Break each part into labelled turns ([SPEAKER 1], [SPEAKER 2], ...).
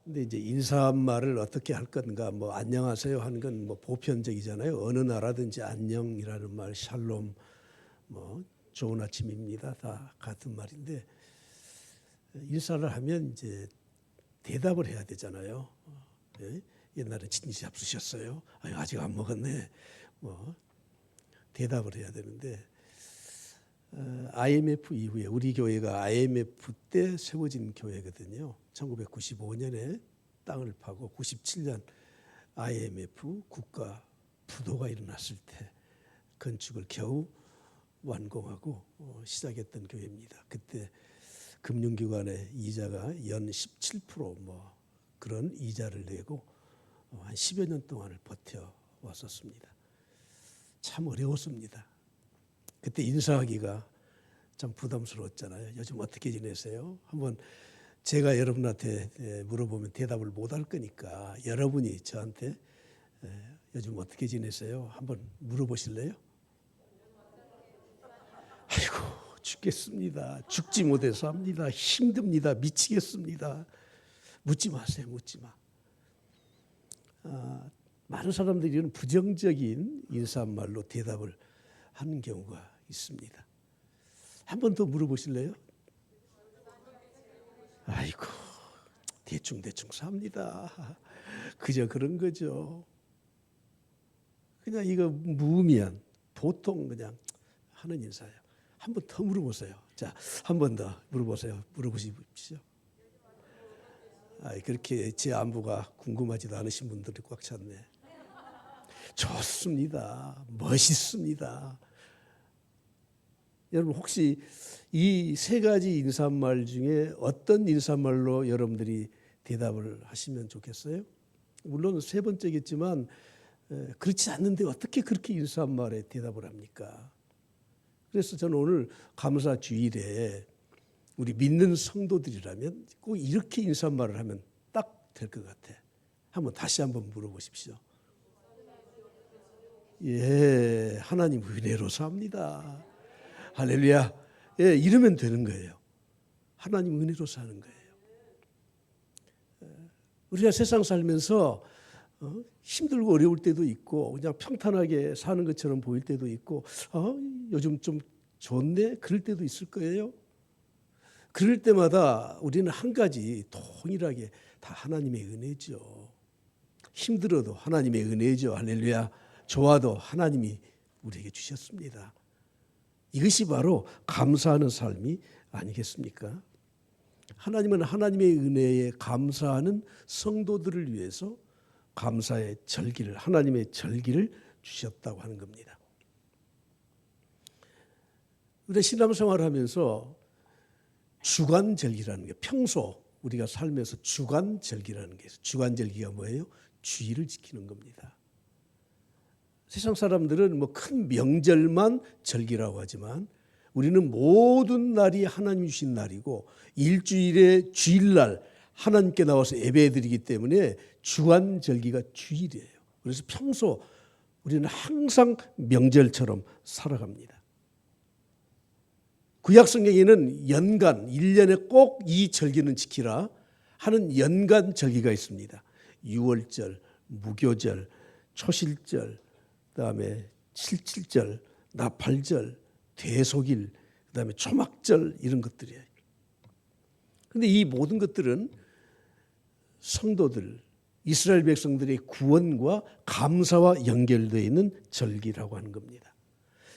[SPEAKER 1] 근데 이제 인사말을 어떻게 할 건가, 뭐 안녕하세요 하는 건 뭐 보편적이잖아요. 어느 나라든지 안녕이라는 말, 샬롬, 뭐 좋은 아침입니다, 다 같은 말인데 인사를 하면 이제 대답을 해야 되잖아요. 예? 옛날에 진지 잡수셨어요? 아직 안 먹었네. 뭐 대답을 해야 되는데 IMF 이후에 우리 교회가 IMF 때 세워진 교회거든요. 1995년에 땅을 파고 97년 IMF 국가 부도가 일어났을 때 건축을 겨우 완공하고 시작했던 교회입니다. 그때 금융기관의 이자가 연 17%뭐 그런 이자를 내고 한 10여 년 동안을 버텨왔었습니다. 참 어려웠습니다. 그때 인사하기가 참 부담스러웠잖아요. 요즘 어떻게 지내세요? 한번 제가 여러분한테 물어보면 대답을 못할 거니까 여러분이 저한테 요즘 어떻게 지내세요? 한번 물어보실래요? 아이고 죽겠습니다. 죽지 못해서 합니다. 힘듭니다. 미치겠습니다. 묻지 마세요. 묻지 마. 많은 사람들이 부정적인 인사말로 대답을 하는 경우가 있습니다. 한 번 더 물어보실래요? 아이고 대충 삽니다. 그저 그런 거죠. 그냥 이거 무의미한 보통 그냥 하는 인사예요. 한 번 더 물어보세요. 자, 한 번 더 물어보세요. 물어보십시오. 그렇게 제 안부가 궁금하지도 않으신 분들이 꽉 찼네. 좋습니다. 멋있습니다. 여러분 혹시 이 세 가지 인사말 중에 어떤 인사말로 여러분들이 대답을 하시면 좋겠어요? 물론 세 번째겠지만 그렇지 않는데 어떻게 그렇게 인사말에 대답을 합니까? 그래서 저는 오늘 감사 주일에 우리 믿는 성도들이라면 꼭 이렇게 인사말을 하면 딱 될 것 같아. 다시 한번 물어보십시오. 예, 하나님 은혜로 삽니다. 할렐루야. 예, 이러면 되는 거예요. 하나님 은혜로 사는 거예요. 우리가 세상 살면서 힘들고 어려울 때도 있고 그냥 평탄하게 사는 것처럼 보일 때도 있고 요즘 좀 좋네 그럴 때도 있을 거예요. 그럴 때마다 우리는 한 가지 동일하게 다 하나님의 은혜죠. 힘들어도 하나님의 은혜죠. 할렐루야. 좋아도 하나님이 우리에게 주셨습니다. 이것이 바로 감사하는 삶이 아니겠습니까? 하나님은 하나님의 은혜에 감사하는 성도들을 위해서 감사의 절기를, 하나님의 절기를 주셨다고 하는 겁니다. 우리가 신앙생활을 하면서 주간절기라는 게 평소 우리가 살면서 주간절기라는 게 있어요. 주간절기가 뭐예요? 주일을 지키는 겁니다. 세상 사람들은 뭐 큰 명절만 절기라고 하지만 우리는 모든 날이 하나님 주신 날이고 일주일의 주일날 하나님께 나와서 예배드리기 때문에 주간절기가 주일이에요. 그래서 평소 우리는 항상 명절처럼 살아갑니다. 구약성경에는 연간 1년에 꼭 이 절기는 지키라 하는 연간 절기가 있습니다. 유월절, 무교절, 초실절, 그다음에 칠칠절, 나팔절, 대속일, 그다음에 초막절 이런 것들이에요. 그런데 이 모든 것들은 성도들, 이스라엘 백성들의 구원과 감사와 연결되어 있는 절기라고 하는 겁니다.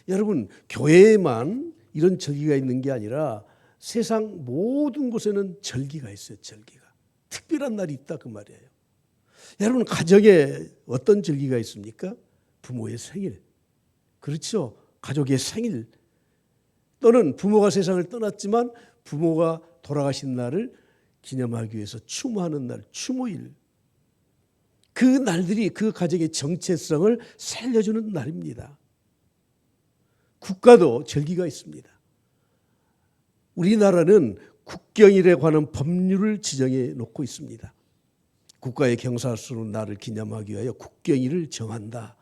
[SPEAKER 1] 여러분 교회에만 이런 절기가 있는 게 아니라 세상 모든 곳에는 절기가 있어요. 절기가. 특별한 날이 있다 그 말이에요. 여러분 가정에 어떤 절기가 있습니까? 부모의 생일. 그렇죠. 가족의 생일. 또는 부모가 세상을 떠났지만 부모가 돌아가신 날을 기념하기 위해서 추모하는 날, 추모일. 그 날들이 그 가정의 정체성을 살려주는 날입니다. 국가도 절기가 있습니다. 우리나라는 국경일에 관한 법률을 지정해 놓고 있습니다. 국가의 경사스러운 날을 기념하기 위하여 국경일을 정한다.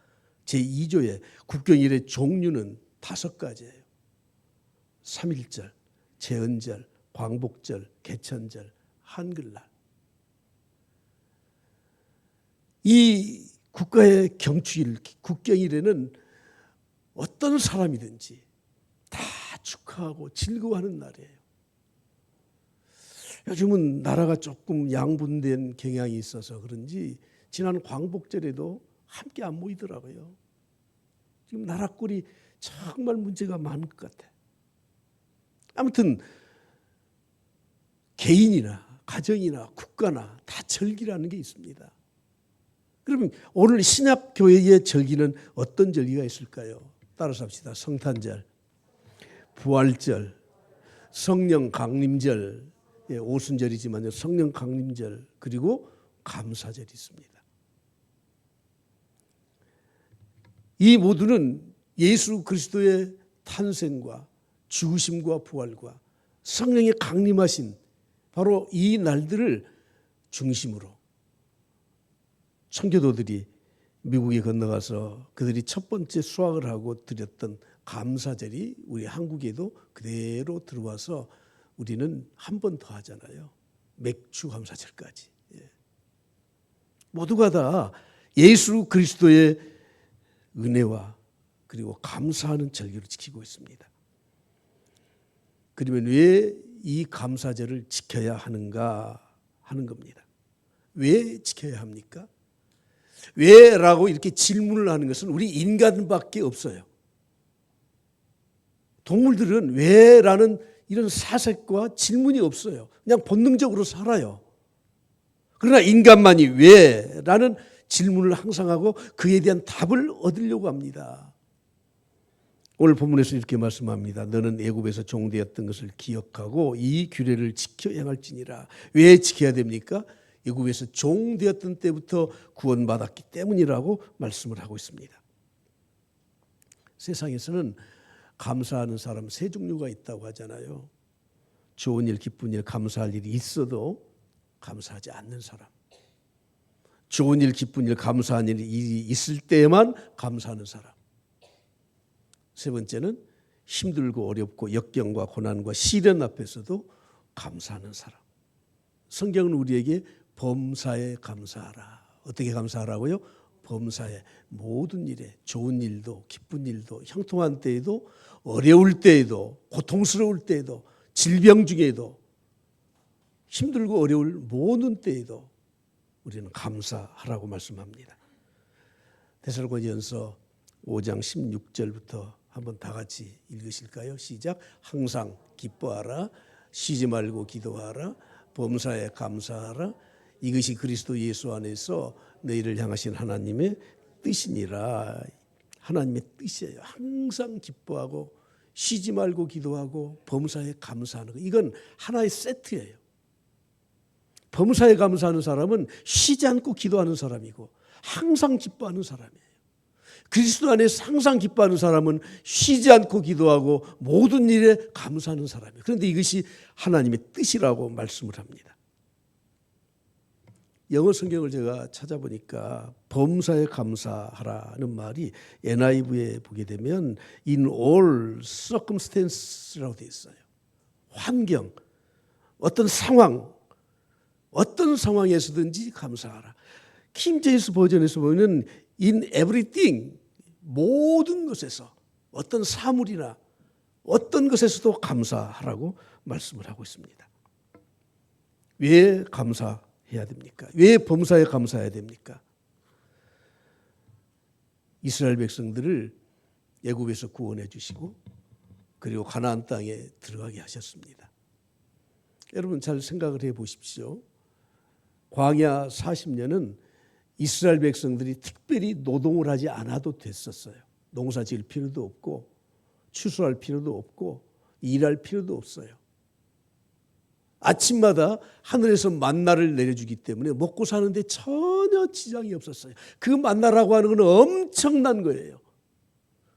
[SPEAKER 1] 제2조에 국경일의 종류는 5가지예요. 3.1절, 제헌절, 광복절, 개천절, 한글날. 이 국가의 경축일, 국경일에는 어떤 사람이든지 다 축하하고 즐거워하는 날이에요. 요즘은 나라가 조금 양분된 경향이 있어서 그런지 지난 광복절에도 함께 안 모이더라고요. 지금 나라 꼴이 정말 문제가 많을 것 같아. 아무튼 개인이나 가정이나 국가나 다 절기라는 게 있습니다. 그러면 오늘 신약교회의 절기는 어떤 절기가 있을까요? 따라서 합시다. 성탄절, 부활절, 성령 강림절, 오순절이지만 성령 강림절, 그리고 감사절이 있습니다. 이 모두는 예수 그리스도의 탄생과 죽으심과 부활과 성령의 강림하신 바로 이 날들을 중심으로 청교도들이 미국에 건너가서 그들이 첫 번째 수확을 하고 드렸던 감사절이 우리 한국에도 그대로 들어와서 우리는 한 번 더 하잖아요. 맥주 감사절까지. 모두가 다 예수 그리스도의 은혜와 그리고 감사하는 절기를 지키고 있습니다. 그러면 왜 이 감사절을 지켜야 하는가 하는 겁니다. 왜 지켜야 합니까? 왜라고 이렇게 질문을 하는 것은 우리 인간밖에 없어요. 동물들은 왜라는 이런 사색과 질문이 없어요. 그냥 본능적으로 살아요. 그러나 인간만이 왜라는 질문을 항상 하고 그에 대한 답을 얻으려고 합니다. 오늘 본문에서 이렇게 말씀합니다. 너는 애굽에서 종되었던 것을 기억하고 이 규례를 지켜 행할지니라. 왜 지켜야 됩니까? 애굽에서 종되었던 때부터 구원받았기 때문이라고 말씀을 하고 있습니다. 세상에서는 감사하는 사람 세 종류가 있다고 하잖아요. 좋은 일, 기쁜 일, 감사할 일이 있어도 감사하지 않는 사람. 좋은 일, 기쁜 일, 감사한 일이 있을 때에만 감사하는 사람. 세 번째는 힘들고 어렵고 역경과 고난과 시련 앞에서도 감사하는 사람. 성경은 우리에게 범사에 감사하라. 어떻게 감사하라고요? 범사에 모든 일에 좋은 일도 기쁜 일도 형통한 때에도 어려울 때에도 고통스러울 때에도 질병 중에도 힘들고 어려울 모든 때에도 우리는 감사하라고 말씀합니다. 데살로니가전서 5장 16절부터 한번 다 같이 읽으실까요? 시작. 항상 기뻐하라. 쉬지 말고 기도하라. 범사에 감사하라. 이것이 그리스도 예수 안에서 너희를 향하신 하나님의 뜻이니라. 하나님의 뜻이에요. 항상 기뻐하고 쉬지 말고 기도하고 범사에 감사하는 거. 이건 하나의 세트예요. 범사에 감사하는 사람은 쉬지 않고 기도하는 사람이고 항상 기뻐하는 사람이에요. 그리스도 안에서 항상 기뻐하는 사람은 쉬지 않고 기도하고 모든 일에 감사하는 사람이에요. 그런데 이것이 하나님의 뜻이라고 말씀을 합니다. 영어 성경을 제가 찾아보니까 범사에 감사하라는 말이 NIV에 보게 되면 in all circumstances라고 되어 있어요. 환경, 어떤 상황, 어떤 상황에서든지 감사하라. 킹 제임스 버전에서 보면 in everything, 모든 것에서 어떤 사물이나 어떤 것에서도 감사하라고 말씀을 하고 있습니다. 왜 감사해야 됩니까? 왜 범사에 감사해야 됩니까? 이스라엘 백성들을 애굽에서 구원해 주시고 그리고 가나안 땅에 들어가게 하셨습니다. 여러분 잘 생각을 해 보십시오. 광야 40년은 이스라엘 백성들이 특별히 노동을 하지 않아도 됐었어요. 농사 지을 필요도 없고 추수할 필요도 없고 일할 필요도 없어요. 아침마다 하늘에서 만나를 내려주기 때문에 먹고 사는데 전혀 지장이 없었어요. 그 만나라고 하는 건 엄청난 거예요.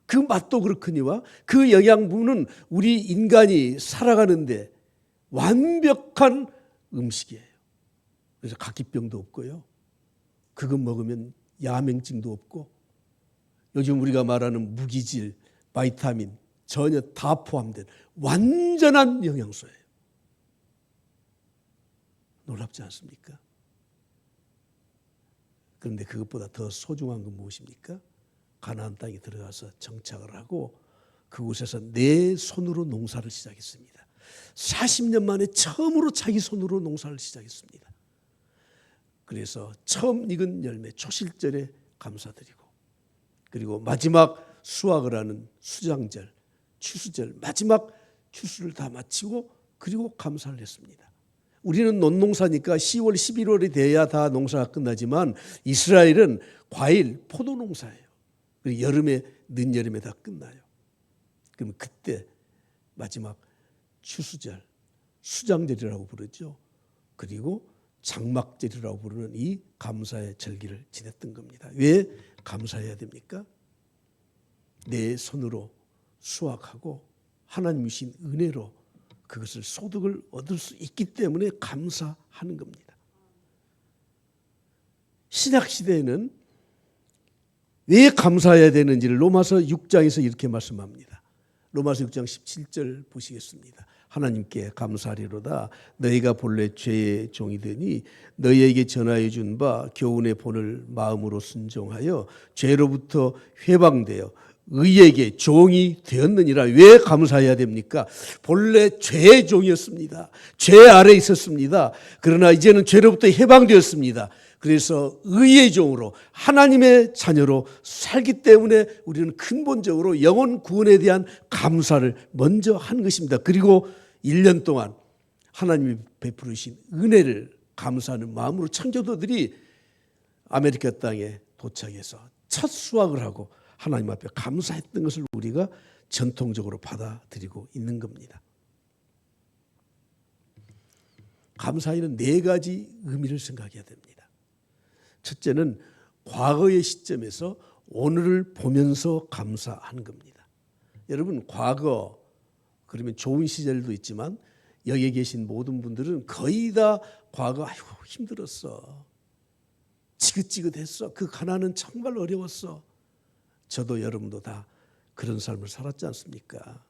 [SPEAKER 1] 그 맛도 그렇거니와 그 영양분은 우리 인간이 살아가는데 완벽한 음식이에요. 그래서 각기병도 없고요. 그거 먹으면 야맹증도 없고 요즘 우리가 말하는 무기질, 바이타민 전혀 다 포함된 완전한 영양소예요. 놀랍지 않습니까? 그런데 그것보다 더 소중한 건 무엇입니까? 가나안 땅에 들어가서 정착을 하고 그곳에서 내 손으로 농사를 시작했습니다. 40년 만에 처음으로 자기 손으로 농사를 시작했습니다. 그래서 처음 익은 열매 초실절에 감사드리고, 그리고 마지막 수확을 하는 수장절, 추수절, 마지막 추수를 다 마치고 그리고 감사를 했습니다. 우리는 논농사니까 10월, 11월이 돼야 다 농사가 끝나지만 이스라엘은 과일, 포도 농사예요. 그리고 여름에, 늦여름에 다 끝나요. 그럼 그때 마지막 추수절, 수장절이라고 부르죠. 그리고 장막절이라고 부르는 이 감사의 절기를 지냈던 겁니다. 왜 감사해야 됩니까? 내 손으로 수확하고 하나님이 주신 은혜로 그것을 소득을 얻을 수 있기 때문에 감사하는 겁니다. 신약시대에는 왜 감사해야 되는지를 로마서 6장에서 이렇게 말씀합니다. 로마서 6장 17절 보시겠습니다. 하나님께 감사하리로다. 너희가 본래 죄의 종이더니 너희에게 전하여 준 바 교훈의 본을 마음으로 순종하여 죄로부터 해방되어 의에게 종이 되었느니라. 왜 감사해야 됩니까? 본래 죄의 종이었습니다. 죄 아래 있었습니다. 그러나 이제는 죄로부터 해방되었습니다. 그래서 의의 종으로 하나님의 자녀로 살기 때문에 우리는 근본적으로 영혼 구원에 대한 감사를 먼저 한 것입니다. 그리고 1년 동안 하나님이 베푸르신 은혜를 감사하는 마음으로 창조도들이 아메리카 땅에 도착해서 첫 수확을 하고 하나님 앞에 감사했던 것을 우리가 전통적으로 받아들이고 있는 겁니다. 감사에는 4가지 의미를 생각해야 됩니다. 첫째는 과거의 시점에서 오늘을 보면서 감사하는 겁니다. 여러분, 과거 그러면 좋은 시절도 있지만 여기에 계신 모든 분들은 거의 다 과거 아이고 힘들었어, 지긋지긋했어, 그 가난은 정말 어려웠어. 저도 여러분도 다 그런 삶을 살았지 않습니까?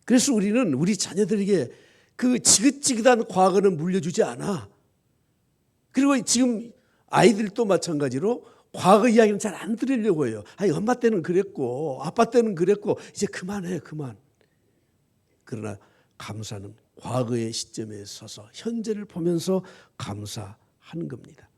[SPEAKER 1] 그래서 우리는 우리 자녀들에게 그 지긋지긋한 과거는 물려주지 않아. 그리고 지금 아이들도 마찬가지로 과거 이야기는 잘 안 들으려고 해요. 아니, 엄마 때는 그랬고 아빠 때는 그랬고 이제 그만해, 그만. 그러나 감사는 과거의 시점에 서서 현재를 보면서 감사하는 겁니다.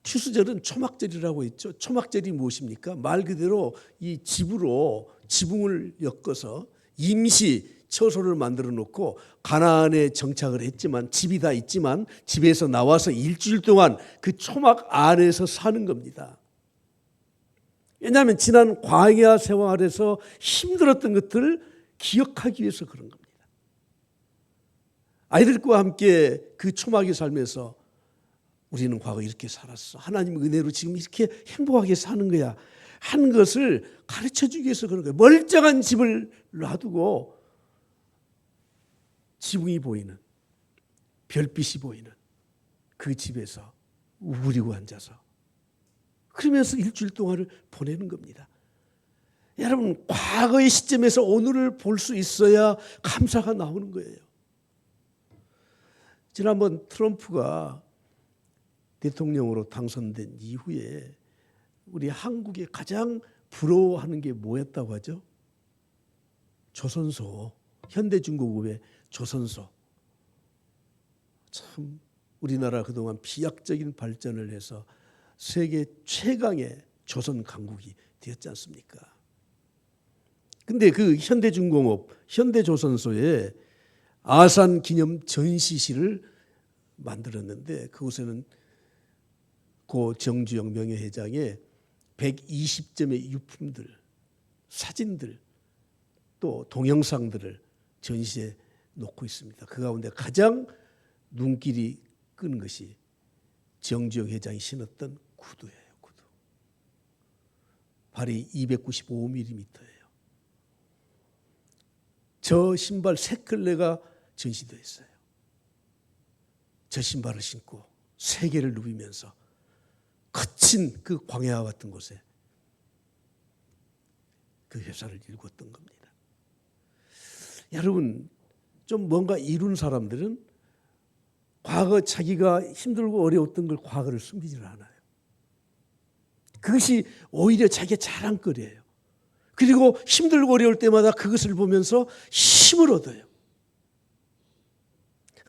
[SPEAKER 1] 추수절은 초막절이라고 했죠. 초막절이 무엇입니까? 말 그대로 이 집으로 지붕을 엮어서 임시 처소를 만들어 놓고 가나안에 정착을 했지만 집이 다 있지만 집에서 나와서 일주일 동안 그 초막 안에서 사는 겁니다. 왜냐하면 지난 광야 생활에서 힘들었던 것들을 기억하기 위해서 그런 겁니다. 아이들과 함께 그 초막에 살면서 우리는 과거 이렇게 살았어, 하나님 은혜로 지금 이렇게 행복하게 사는 거야 하는 것을 가르쳐주기 위해서 그런 거예요. 멀쩡한 집을 놔두고 지붕이 보이는, 별빛이 보이는 그 집에서 우부리고 앉아서 그러면서 일주일 동안을 보내는 겁니다. 여러분, 과거의 시점에서 오늘을 볼 수 있어야 감사가 나오는 거예요. 지난번 트럼프가 대통령으로 당선된 이후에 우리 한국에 가장 부러워하는 게 뭐였다고 하죠? 조선소, 현대중공업의 조선소. 참 우리나라 그동안 비약적인 발전을 해서 세계 최강의 조선 강국이 되었지 않습니까? 근데 그 현대중공업, 현대조선소에 아산 기념 전시실을 만들었는데 그곳에는 고 정주영 명예회장의 120점의 유품들, 사진들, 또 동영상들을 전시해 놓고 있습니다. 그 가운데 가장 눈길이 끄는 것이 정주영 회장이 신었던 구두예요. 구두. 발이 295mm예요. 저 신발 3켤레가 전시되어 있어요. 저 신발을 신고 세계를 누비면서 거친 그 광야와 같은 곳에 그 회사를 일궜던 겁니다. 여러분, 좀 뭔가 이룬 사람들은 과거 자기가 힘들고 어려웠던 걸 과거를 숨기질 않아요. 그것이 오히려 자기의 자랑거리예요. 그리고 힘들고 어려울 때마다 그것을 보면서 힘을 얻어요.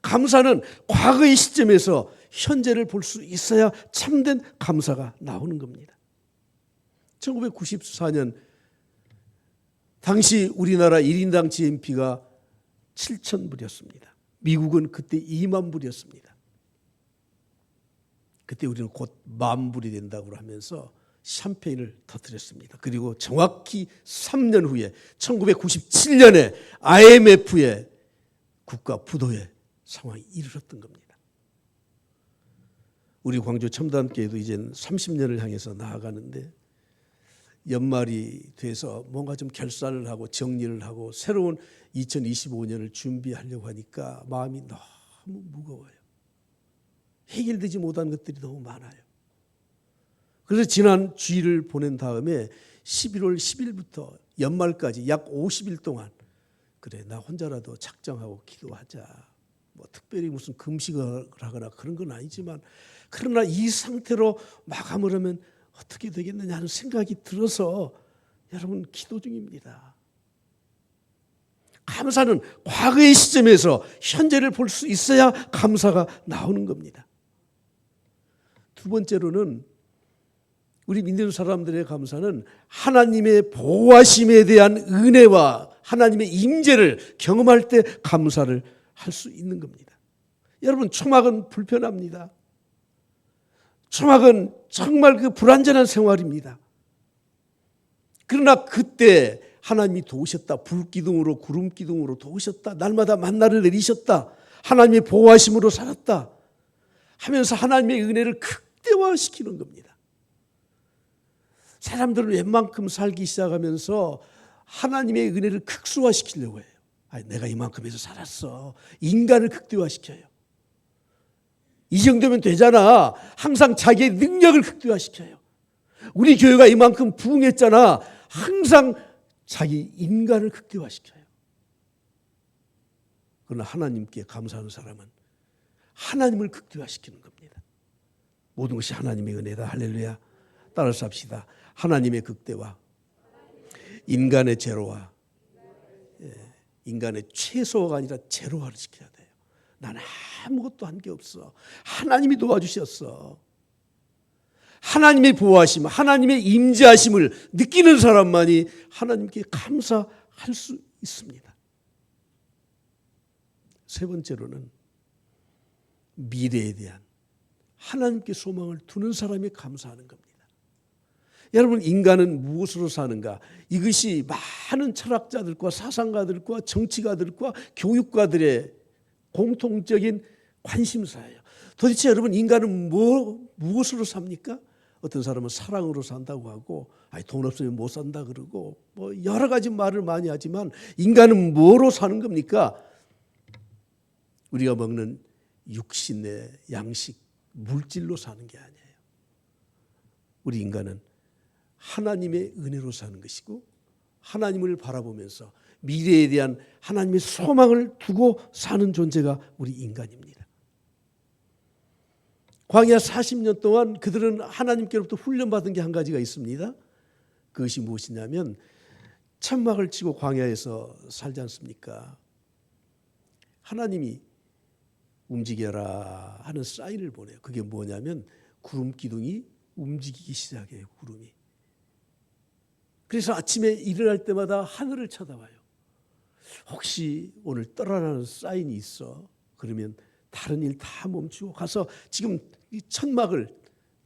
[SPEAKER 1] 감사는 과거의 시점에서 현재를 볼 수 있어야 참된 감사가 나오는 겁니다. 1994년 당시 우리나라 1인당 GNP가 7,000불이었습니다. 미국은 그때 2만 불이었습니다. 그때 우리는 곧 10,000불이 된다고 하면서 샴페인을 터뜨렸습니다. 그리고 정확히 3년 후에 1997년에 IMF의 국가 부도의 상황이 이르렀던 겁니다. 우리 광주 첨단교회도 이제는 30년을 향해서 나아가는데 연말이 돼서 뭔가 좀 결산을 하고 정리를 하고 새로운 2025년을 준비하려고 하니까 마음이 너무 무거워요. 해결되지 못한 것들이 너무 많아요. 그래서 지난 주일을 보낸 다음에 11월 10일부터 연말까지 약 50일 동안 그래 나 혼자라도 작정하고 기도하자. 뭐 특별히 무슨 금식을 하거나 그런 건 아니지만 그러나 이 상태로 마감을 하면 어떻게 되겠느냐 하는 생각이 들어서 여러분 기도 중입니다. 감사는 과거의 시점에서 현재를 볼 수 있어야 감사가 나오는 겁니다. 두 번째로는 우리 믿는 사람들의 감사는 하나님의 보호하심에 대한 은혜와 하나님의 임재를 경험할 때 감사를 할 수 있는 겁니다. 여러분 초막은 불편합니다. 초막은 정말 그 불완전한 생활입니다. 그러나 그때 하나님이 도우셨다. 불기둥으로 구름기둥으로 도우셨다. 날마다 만나를 내리셨다. 하나님의 보호하심으로 살았다 하면서 하나님의 은혜를 극대화시키는 겁니다. 사람들은 웬만큼 살기 시작하면서 하나님의 은혜를 극소화시키려고 해요. 내가 이만큼 해서 살았어. 인간을 극대화시켜요. 이 정도면 되잖아. 항상 자기의 능력을 극대화시켜요. 우리 교회가 이만큼 부흥했잖아. 항상 자기 인간을 극대화시켜요. 그러나 하나님께 감사하는 사람은 하나님을 극대화시키는 겁니다. 모든 것이 하나님의 은혜다. 할렐루야. 따라서 합시다. 하나님의 극대화, 인간의 제로화, 인간의 최소화가 아니라 제로화를 시켜야 돼요. 나는 아무것도 한 게 없어. 하나님이 도와주셨어. 하나님의 보호하심, 하나님의 임재하심을 느끼는 사람만이 하나님께 감사할 수 있습니다. 세 번째로는 미래에 대한 하나님께 소망을 두는 사람이 감사하는 겁니다. 여러분 인간은 무엇으로 사는가? 이것이 많은 철학자들과 사상가들과 정치가들과 교육가들의 공통적인 관심사예요. 도대체 여러분 인간은 무엇으로 삽니까? 어떤 사람은 사랑으로 산다고 하고 돈 없으면 못 산다 그러고 뭐 여러 가지 말을 많이 하지만 인간은 뭐로 사는 겁니까? 우리가 먹는 육신의 양식, 물질로 사는 게 아니에요. 우리 인간은 하나님의 은혜로 사는 것이고 하나님을 바라보면서 미래에 대한 하나님의 소망을 두고 사는 존재가 우리 인간입니다. 광야 40년 동안 그들은 하나님께로부터 훈련받은 게 한 가지가 있습니다. 그것이 무엇이냐면 천막을 치고 광야에서 살지 않습니까? 하나님이 움직여라 하는 사인을 보내요. 그게 뭐냐면 구름 기둥이 움직이기 시작해요. 구름이. 그래서 아침에 일어날 때마다 하늘을 쳐다봐요. 혹시 오늘 떠나라는 사인이 있어? 그러면 다른 일 다 멈추고 가서 지금 이 천막을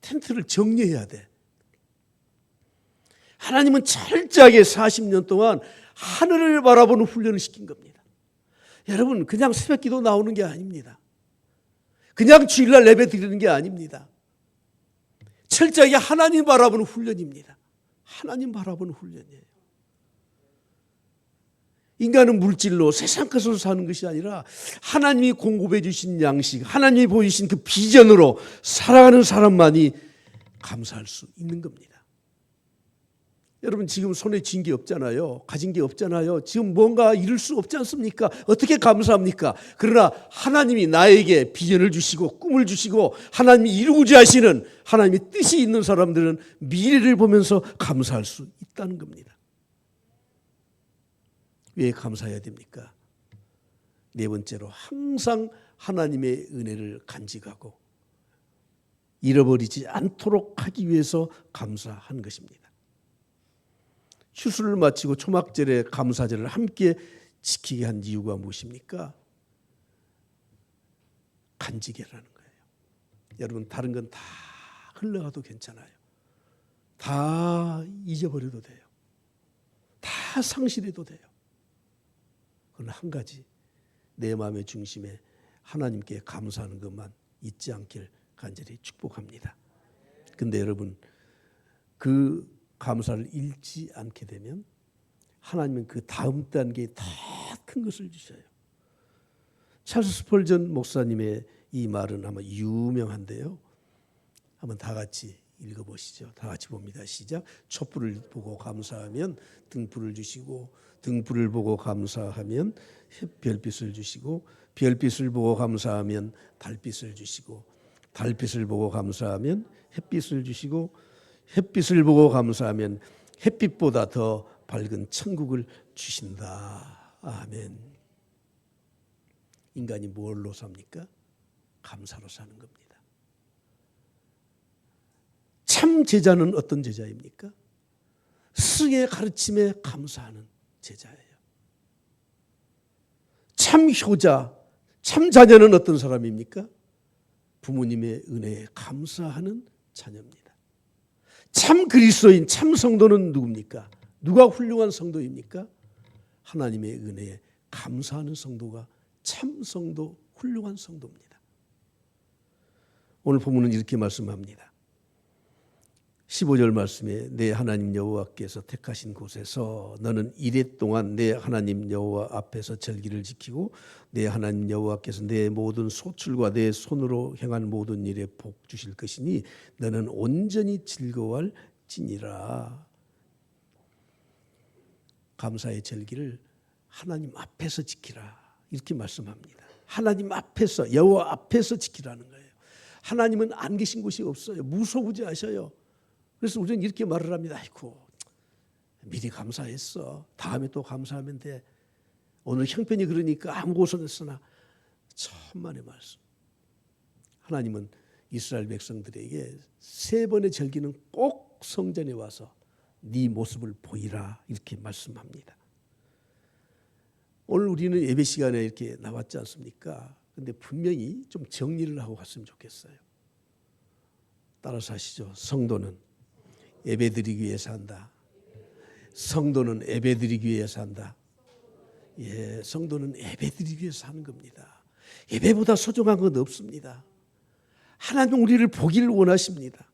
[SPEAKER 1] 텐트를 정리해야 돼. 하나님은 철저하게 40년 동안 하늘을 바라보는 훈련을 시킨 겁니다. 여러분 그냥 새벽기도 나오는 게 아닙니다. 그냥 주일날 예배 드리는 게 아닙니다. 철저하게 하나님 바라보는 훈련입니다. 하나님 바라보는 훈련이에요. 인간은 물질로 세상 것으로 사는 것이 아니라 하나님이 공급해 주신 양식, 하나님이 보여주신 그 비전으로 살아가는 사람만이 감사할 수 있는 겁니다. 여러분 지금 손에 쥔 게 없잖아요. 가진 게 없잖아요. 지금 뭔가 이룰 수 없지 않습니까? 어떻게 감사합니까? 그러나 하나님이 나에게 비전을 주시고 꿈을 주시고 하나님이 이루고자 하시는 하나님의 뜻이 있는 사람들은 미래를 보면서 감사할 수 있다는 겁니다. 왜 감사해야 됩니까? 네 번째로 항상 하나님의 은혜를 간직하고 잃어버리지 않도록 하기 위해서 감사하는 것입니다. 추수를 마치고 초막절에 감사절을 함께 지키게 한 이유가 무엇입니까? 간직이라는 거예요. 여러분 다른 건 다 흘러가도 괜찮아요. 다 잊어버려도 돼요. 다 상실해도 돼요. 그러나 한 가지 내 마음의 중심에 하나님께 감사하는 것만 잊지 않길 간절히 축복합니다. 근데 여러분 그 감사를 잃지 않게 되면 하나님은 그 다음 단계에 더 큰 것을 주셔요. 찰스 스펄전 목사님의 이 말은 아마 유명한데요. 한번 다 같이 읽어보시죠. 다 같이 봅니다. 시작. 촛불을 보고 감사하면 등불을 주시고 등불을 보고 감사하면 별빛을 주시고 별빛을 보고 감사하면 달빛을 주시고 달빛을 보고 감사하면 햇빛을 주시고 햇빛을 보고 감사하면 햇빛보다 더 밝은 천국을 주신다. 아멘. 인간이 뭘로 삽니까? 감사로 사는 겁니다. 참 제자는 어떤 제자입니까? 스승의 가르침에 감사하는 제자예요. 참 효자, 참 자녀는 어떤 사람입니까? 부모님의 은혜에 감사하는 자녀입니다. 참 그리스도인, 참 성도는 누굽니까? 누가 훌륭한 성도입니까? 하나님의 은혜에 감사하는 성도가 참 성도, 훌륭한 성도입니다. 오늘 본문은 이렇게 말씀합니다. 15절 말씀에 내 하나님 여호와께서 택하신 곳에서 너는 이레 동안 내 하나님 여호와 앞에서 절기를 지키고 내 하나님 여호와께서 내 모든 소출과 내 손으로 행한 모든 일에 복 주실 것이니 너는 온전히 즐거워할지니라. 감사의 절기를 하나님 앞에서 지키라 이렇게 말씀합니다. 하나님 앞에서 여호와 앞에서 지키라는 거예요. 하나님은 안 계신 곳이 없어요. 무소부지하셔요. 그래서 우리는 이렇게 말을 합니다. 아이고 미리 감사했어. 다음에 또 감사하면 돼. 오늘 형편이 그러니까 아무 고생했으나 천만의 말씀. 하나님은 이스라엘 백성들에게 3번의 절기는 꼭 성전에 와서 네 모습을 보이라 이렇게 말씀합니다. 오늘 우리는 예배 시간에 이렇게 나왔지 않습니까? 근데 분명히 좀 정리를 하고 갔으면 좋겠어요. 따라서 하시죠. 성도는 예배드리기 위해서 한다. 성도는 예배드리기 위해서 한다. 예, 성도는 예배드리기 위해서 하는 겁니다. 예배보다 소중한 건 없습니다. 하나님 우리를 보기를 원하십니다.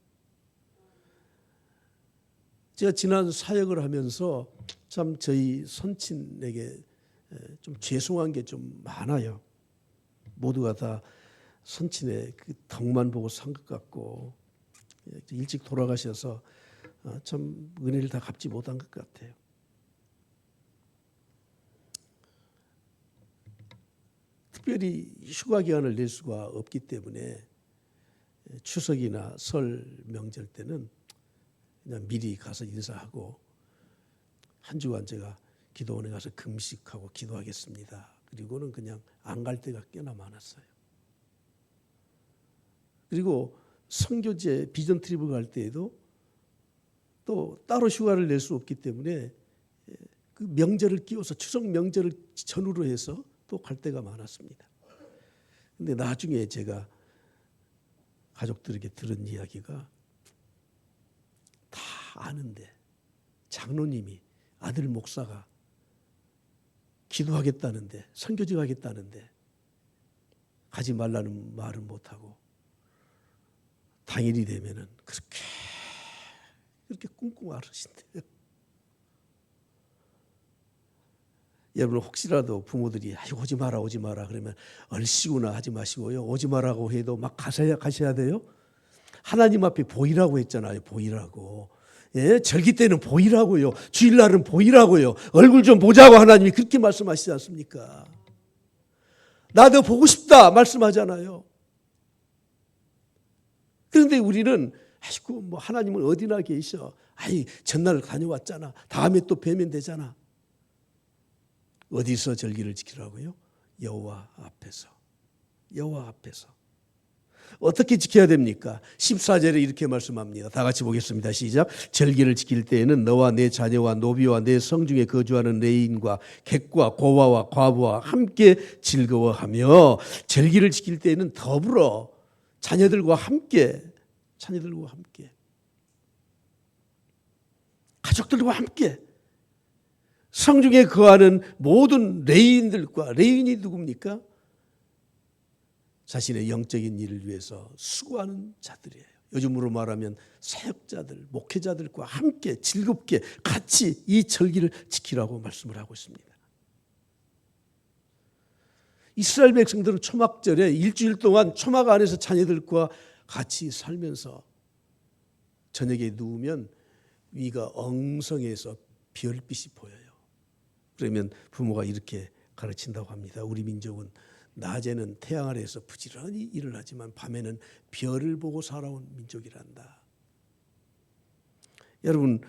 [SPEAKER 1] 제가 지난 사역을 하면서 참 저희 선친에게 좀 죄송한 게 좀 많아요. 모두가 다 선친의 그 덕만 보고 산 것 같고 일찍 돌아가셔서 참 은혜를 다 갚지 못한 것 같아요. 특별히 휴가 기간을 낼 수가 없기 때문에 추석이나 설 명절 때는 그냥 미리 가서 인사하고 한 주간 제가 기도원에 가서 금식하고 기도하겠습니다. 그리고는 그냥 안 갈 때가 꽤나 많았어요. 그리고 선교제 비전 트립을 갈 때에도 또 따로 휴가를 낼 수 없기 때문에 그 명절을 끼워서 추석 명절을 전후로 해서 또 갈 때가 많았습니다. 근데 나중에 제가 가족들에게 들은 이야기가 다 아는데 장로님이 아들 목사가 기도하겠다는데 선교지 가겠다는데 가지 말라는 말은 못하고 당일이 되면은 그렇게 꿍꿍 앓으신대요. 여러분 혹시라도 부모들이 아이고 오지 마라 그러면 얼씨구나 하지 마시고요. 오지 마라고 해도 막 가셔야 돼요. 하나님 앞에 보이라고 했잖아요. 보이라고. 예, 절기 때는 보이라고요. 주일날은 보이라고요. 얼굴 좀 보자고 하나님이 그렇게 말씀하시지 않습니까? 나도 보고 싶다 말씀하잖아요. 그런데 우리는 아이고 뭐 하나님은 어디나 계셔. 아이 전날 다녀왔잖아. 다음에 또 뵈면 되잖아. 어디서 절기를 지키라고요? 여호와 앞에서. 여호와 앞에서. 어떻게 지켜야 됩니까? 14절에 이렇게 말씀합니다. 다 같이 보겠습니다. 시작. 절기를 지킬 때에는 너와 내 자녀와 노비와 내 성중에 거주하는 레인과 객과 고아와 과부와 함께 즐거워하며 절기를 지킬 때에는 더불어 자녀들과 함께 가족들과 함께 성중에 거하는 모든 레인들과 레인이 누굽니까? 자신의 영적인 일을 위해서 수고하는 자들이에요. 요즘으로 말하면 사역자들, 목회자들과 함께 즐겁게 같이 이 절기를 지키라고 말씀을 하고 있습니다. 이스라엘 백성들은 초막절에 일주일 동안 초막 안에서 자녀들과 같이 살면서 저녁에 누우면 위가 엉성해서 별빛이 보여요. 그러면 부모가 이렇게 가르친다고 합니다. 우리 민족은 낮에는 태양 아래에서 부지런히 일을 하지만 밤에는 별을 보고 살아온 민족이란다. 여러분,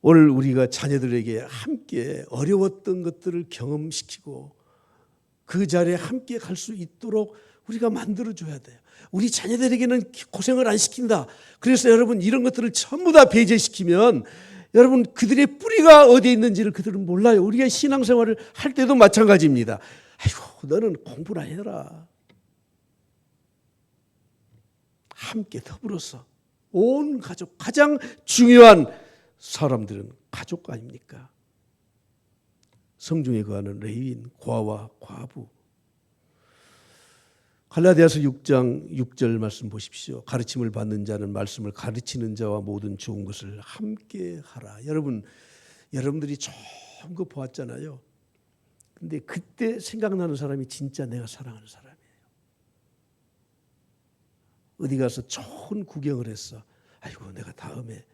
[SPEAKER 1] 오늘 우리가 자녀들에게 함께 어려웠던 것들을 경험시키고 그 자리에 함께 갈 수 있도록 우리가 만들어줘야 돼요. 우리 자녀들에게는 고생을 안 시킨다. 그래서 여러분 이런 것들을 전부 다 배제시키면 여러분 그들의 뿌리가 어디에 있는지를 그들은 몰라요. 우리가 신앙생활을 할 때도 마찬가지입니다. 아이고 너는 공부나 해라. 함께 더불어서 온 가족, 가장 중요한 사람들은 가족 아닙니까? 성중에 거하는 레위인, 고아와 과부. 갈라디아서 6장 6절 말씀 보십시오. 가르침을 받는 자는 말씀을 가르치는 자와 모든 좋은 것을 함께 하라. 여러분들이 좋은 거 보았잖아요. 근데 그때 생각나는 사람이 진짜 내가 사랑하는 사람이에요. 어디 가서 좋은 구경을 했어. 아이고 내가 다음에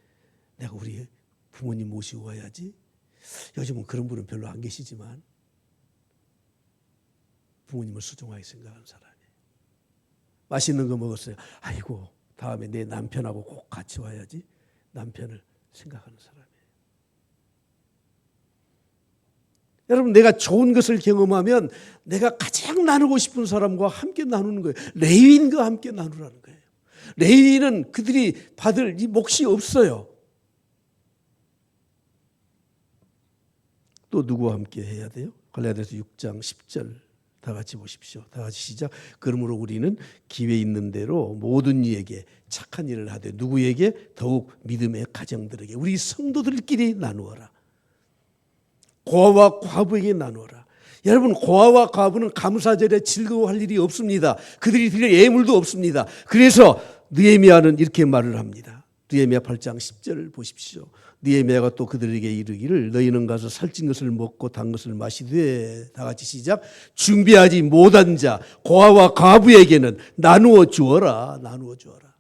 [SPEAKER 1] 내가 우리 부모님 모시고 와야지. 요즘은 그런 분은 별로 안 계시지만 부모님을 소중하게 생각하는 사람이에요. 맛있는 거 먹었어요. 아이고 다음에 내 남편하고 꼭 같이 와야지. 남편을 생각하는 사람이에요. 여러분 내가 좋은 것을 경험하면 내가 가장 나누고 싶은 사람과 함께 나누는 거예요. 레위인과 함께 나누라는 거예요. 레위인은 그들이 받을 이 몫이 없어요. 또 누구와 함께 해야 돼요? 갈라디아서 6장 10절 다 같이 보십시오. 다 같이 시작. 그러므로 우리는 기회 있는 대로 모든 이에게 착한 일을 하되 누구에게? 더욱 믿음의 가정들에게 우리 성도들끼리 나누어라. 고아와 과부에게 나누어라. 여러분 고아와 과부는 감사절에 즐거워할 일이 없습니다. 그들이 드릴 예물도 없습니다. 그래서 느헤미야는 이렇게 말을 합니다. 느헤미야 8장 10절을 보십시오. 느헤미야가 또 그들에게 이르기를 너희는 가서 살찐 것을 먹고 단 것을 마시되 다 같이 시작. 준비하지 못한 자 고아와 과부에게는 나누어 주어라. 나누어 주어라.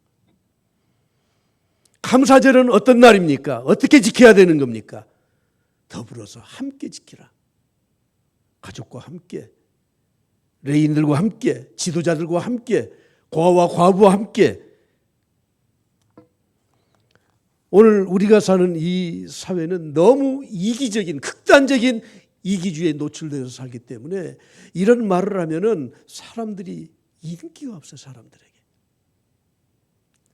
[SPEAKER 1] 감사절은 어떤 날입니까? 어떻게 지켜야 되는 겁니까? 더불어서 함께 지키라. 가족과 함께, 레인들과 함께, 지도자들과 함께, 고아와 과부와 함께. 오늘 우리가 사는 이 사회는 너무 이기적인, 극단적인 이기주의에 노출되어서 살기 때문에 이런 말을 하면은 사람들이 인기가 없어요, 사람들에게.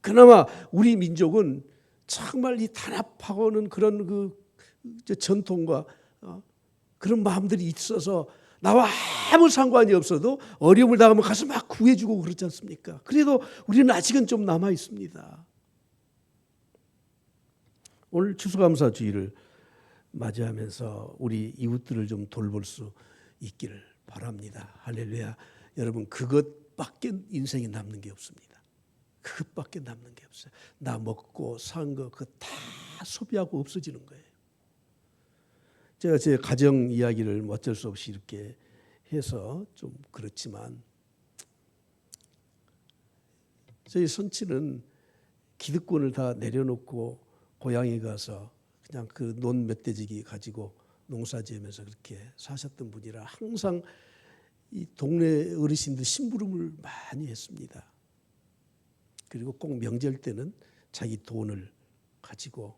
[SPEAKER 1] 그나마 우리 민족은 정말 이 단합하고는 그런 그 전통과 그런 마음들이 있어서 나와 아무 상관이 없어도 어려움을 당하면 가서 막 구해주고 그렇지 않습니까? 그래도 우리는 아직은 좀 남아 있습니다. 오늘 추수감사주의를 맞이하면서 우리 이웃들을 좀 돌볼 수 있기를 바랍니다. 할렐루야. 여러분 그것밖에 인생에 남는 게 없습니다. 그것밖에 남는 게 없어요. 나 먹고 산 거 그거 다 소비하고 없어지는 거예요. 제가 제 가정 이야기를 어쩔 수 없이 이렇게 해서 좀 그렇지만 저희 선치는 기득권을 다 내려놓고 고향에 가서 그냥 그 논 멧돼지기 가지고 농사 지으면서 그렇게 사셨던 분이라 항상 이 동네 어르신들 심부름을 많이 했습니다. 그리고 꼭 명절 때는 자기 돈을 가지고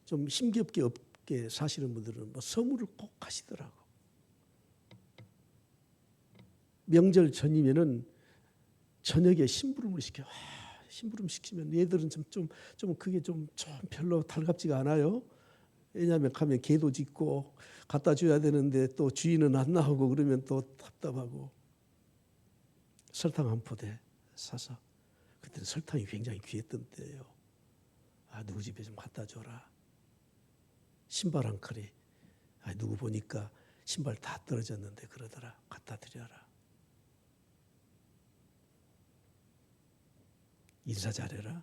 [SPEAKER 1] 좀 힘겹게 없게 사시는 분들은 뭐 선물을 꼭 하시더라고. 명절 전이면은 저녁에 심부름을 시켜. 심부름 시키면 얘들은 좀 그게 좀 별로 달갑지가 않아요. 왜냐하면 가면 개도 짖고 갖다 줘야 되는데 또 주인은 안 나오고 그러면 또 답답하고. 설탕 한 포대 사서, 그때는 설탕이 굉장히 귀했던 때예요. 누구 집에 좀 갖다 줘라. 신발 한 컬이, 누구 보니까 신발 다 떨어졌는데 그러더라. 갖다 드려라. 인사 잘해라.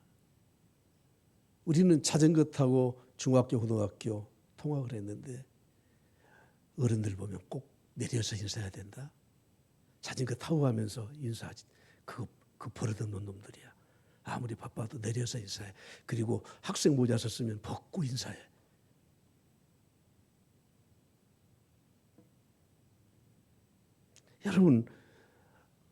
[SPEAKER 1] 우리는 자전거 타고 중학교, 고등학교 통학을 했는데 어른들 보면 꼭 내려서 인사해야 된다. 자전거 타고 가면서 인사하지. 그거 버릇없는 놈들이야. 아무리 바빠도 내려서 인사해. 그리고 학생 모자 썼으면 벗고 인사해. 여러분,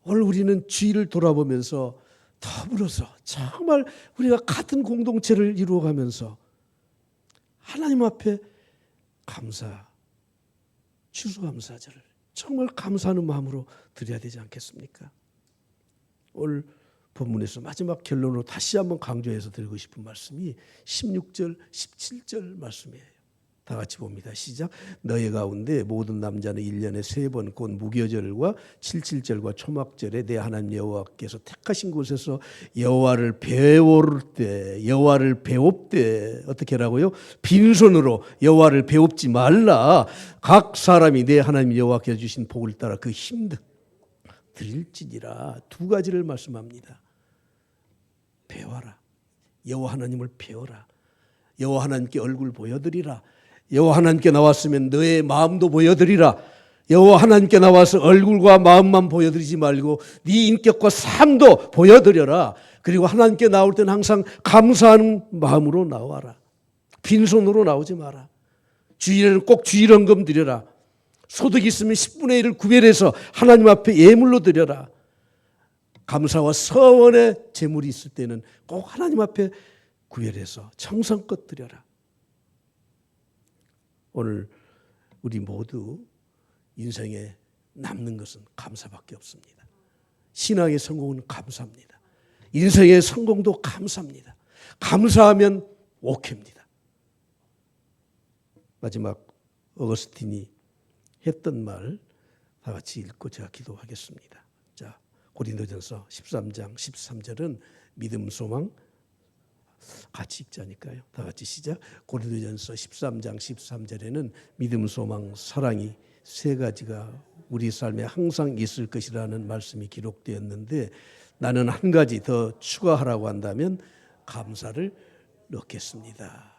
[SPEAKER 1] 오늘 우리는 주위를 돌아보면서 더불어서 정말 우리가 같은 공동체를 이루어가면서 하나님 앞에 감사, 추수감사절을 정말 감사하는 마음으로 드려야 되지 않겠습니까? 오늘 본문에서 마지막 결론으로 다시 한번 강조해서 드리고 싶은 말씀이 16절, 17절 말씀이에요. 다 같이 봅니다. 시작. 너희 가운데 모든 남자는 1년에 3번 곧 무교절과 77절과 초막절에 내 하나님 여호와께서 택하신 곳에서 여호와를 배울 때 어떻게 하라고요? 빈손으로 여호와를 배웁지 말라. 각 사람이 내 하나님 여호와께서 주신 복을 따라 그 힘들 드릴지니라. 두 가지를 말씀합니다. 배워라. 여호와 하나님을 배워라. 여호와 하나님께 얼굴 보여드리라. 여호와 하나님께 나왔으면 너의 마음도 보여드리라. 여호와 하나님께 나와서 얼굴과 마음만 보여드리지 말고 네 인격과 삶도 보여드려라. 그리고 하나님께 나올 때는 항상 감사하는 마음으로 나와라. 빈손으로 나오지 마라. 주일에는 꼭 주일헌금 드려라. 소득이 있으면 10분의 1을 구별해서 하나님 앞에 예물로 드려라. 감사와 서원의 재물이 있을 때는 꼭 하나님 앞에 구별해서 정성껏 드려라. 오늘 우리 모두 인생에 남는 것은 감사밖에 없습니다. 신앙의 성공은 감사입니다. 인생의 성공도 감사입니다. 감사하면 오케입니다. 마지막 어거스틴이 했던 말 다 같이 읽고 제가 기도하겠습니다. 자, 고린도전서 13장 13절은 믿음, 소망, 같이 읽자니까요. 다 같이 시작. 고린도전서 13장 13절에는 믿음, 소망, 사랑이 세 가지가 우리 삶에 항상 있을 것이라는 말씀이 기록되었는데 나는 한 가지 더 추가하라고 한다면 감사를 넣겠습니다.